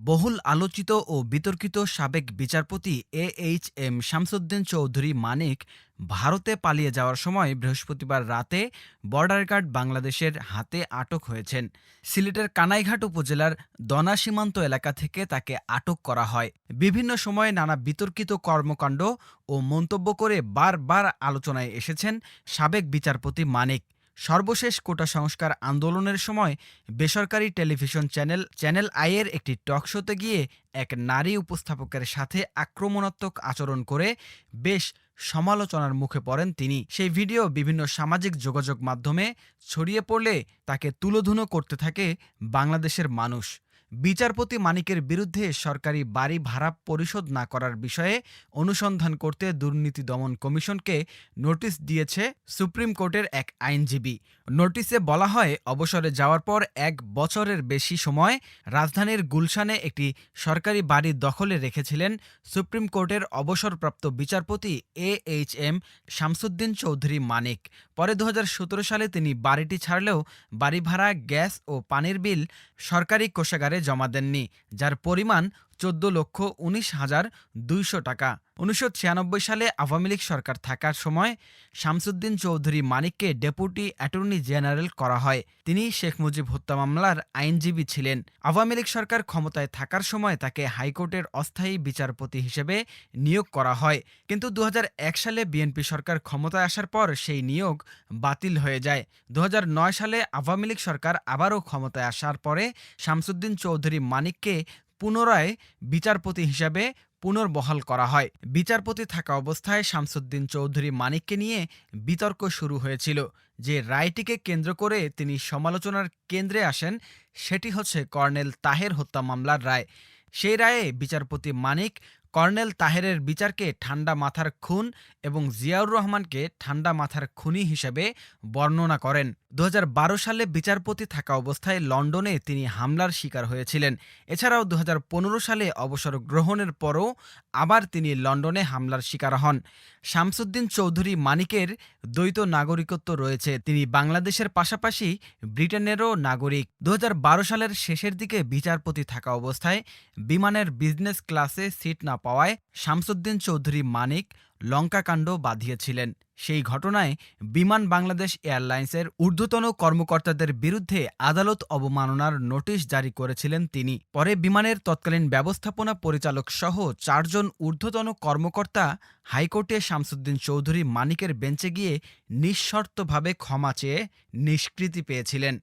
বহুল আলোচিত ও বিতর্কিত সাবেক বিচারপতি এইচ এম শামসুদ্দিন চৌধুরী মানিক ভারতে পালিয়ে যাওয়ার সময় বৃহস্পতিবার রাতে বর্ডার গার্ড বাংলাদেশের হাতে আটক হয়েছেন। সিলেটের কানাইঘাট উপজেলার দনা সীমান্ত এলাকা থেকে তাকে আটক করা হয়। বিভিন্ন সময়ে নানা বিতর্কিত কর্মকাণ্ড ও মন্তব্য করে বারবার আলোচনায় এসেছেন সাবেক বিচারপতি মানিক। সর্বশেষ কোটা সংস্কার আন্দোলনের সময় বেসরকারি টেলিভিশন চ্যানেল আইয়ের একটি টক শোতে গিয়ে এক নারী উপস্থাপকের সাথে আক্রমণাত্মক আচরণ করে বেশ সমালোচনার মুখে পড়েন তিনি। সেই ভিডিও বিভিন্ন সামাজিক যোগাযোগ মাধ্যমে ছড়িয়ে পড়লে তাকে তুলোধুনো করতে থাকে বাংলাদেশের মানুষ। বিচারপতি মানিকের বিরুদ্ধে সরকারি বাড়ি ভাড়া পরিশোধ না করার বিষয়ে অনুসন্ধান করতে দুর্নীতি দমন কমিশনকে নোটিশ দিয়েছে সুপ্রিম কোর্টের এক আইনজীবী। নোটিশে বলা হয়, অবসরে যাওয়ার পর ১ বছরের বেশি সময় রাজধানীর গুলশানে একটি সরকারি বাড়ি দখলে রেখেছিলেন সুপ্রিম কোর্টের অবসরপ্রাপ্ত বিচারপতি এইচ এম শামসুদ্দিন চৌধুরী মানিক। পরে ২০১৭ সালে তিনি বাড়িটি ছাড়লেও বাড়ি ভাড়া, গ্যাস ও পানির বিল সরকারি কোষাগারে জমা দেননি, যার পরিমাণ ১৪,১৯,২০০ টাকা। ১৯৯৬ সালে আওয়ামী লীগ সরকার থাকার সময় শামসুদ্দিন চৌধুরী মানিককে ডেপুটি অ্যাটর্নি জেনারেল করা হয়। তিনি শেখ মুজিব হত্যা মামলার আইনজীবী ছিলেন। আওয়ামী লীগ সরকার ক্ষমতায় থাকার সময় তাকে হাইকোর্টের অস্থায়ী বিচারপতি হিসেবে নিয়োগ করা হয়, কিন্তু ২০০১ সালে বিএনপি সরকার ক্ষমতায় আসার পর সেই নিয়োগ বাতিল হয়ে যায়। ২০০৯ সালে আওয়ামী লীগ সরকার আবারও ক্ষমতায় আসার পরে শামসুদ্দিন চৌধুরী মানিককে পুনরায় বিচারপতি হিসাবে পুনর্বহাল করা হয়। বিচারপতি থাকা অবস্থায় শামসুদ্দিন চৌধুরী মানিককে নিয়ে বিতর্ক শুরু হয়েছিল। যে রায়টিকে কেন্দ্র করে তিনি সমালোচনার কেন্দ্রে আসেন সেটি হচ্ছে কর্নেল তাহের হত্যা মামলার রায়। সেই রায়ে বিচারপতি মানিক কর্নেল তাহেরের বিচারকে ঠান্ডা মাথার খুন এবং জিয়াউর রহমানকে ঠান্ডা মাথার খুনি হিসেবে বর্ণনা করেন। ২০১২ সালে বিচারপতি থাকা অবস্থায় লন্ডনে তিনি হামলার শিকার হয়েছিলেন। এছাড়াও ২০১৫ সালে অবসর গ্রহণের পরও আবার তিনি লন্ডনে হামলার শিকার হন। শামসুদ্দিন চৌধুরী মানিকের দ্বৈত নাগরিকত্ব রয়েছে। তিনি বাংলাদেশের পাশাপাশি ব্রিটেনেরও নাগরিক। ২০১২ সালের শেষের দিকে বিচারপতি থাকা অবস্থায় বিমানের বিজনেস ক্লাসে সিট না পাওয়ায় শামসুদ্দিন চৌধুরী মানিক লঙ্কাকাণ্ড বাঁধিয়েছিলেন। সেই ঘটনায় বিমান বাংলাদেশ এয়ারলাইন্সের ঊর্ধ্বতন কর্মকর্তাদের বিরুদ্ধে আদালত অবমাননার নোটিশ জারি করেছিলেন তিনি। পরে বিমানের তৎকালীন ব্যবস্থাপনা পরিচালক সহ ৪ জন ঊর্ধ্বতন কর্মকর্তা হাইকোর্টে শামসুদ্দিন চৌধুরী মানিকের বেঞ্চে গিয়ে নিঃশর্তভাবে ক্ষমা চেয়ে নিষ্কৃতি পেয়েছিলেন।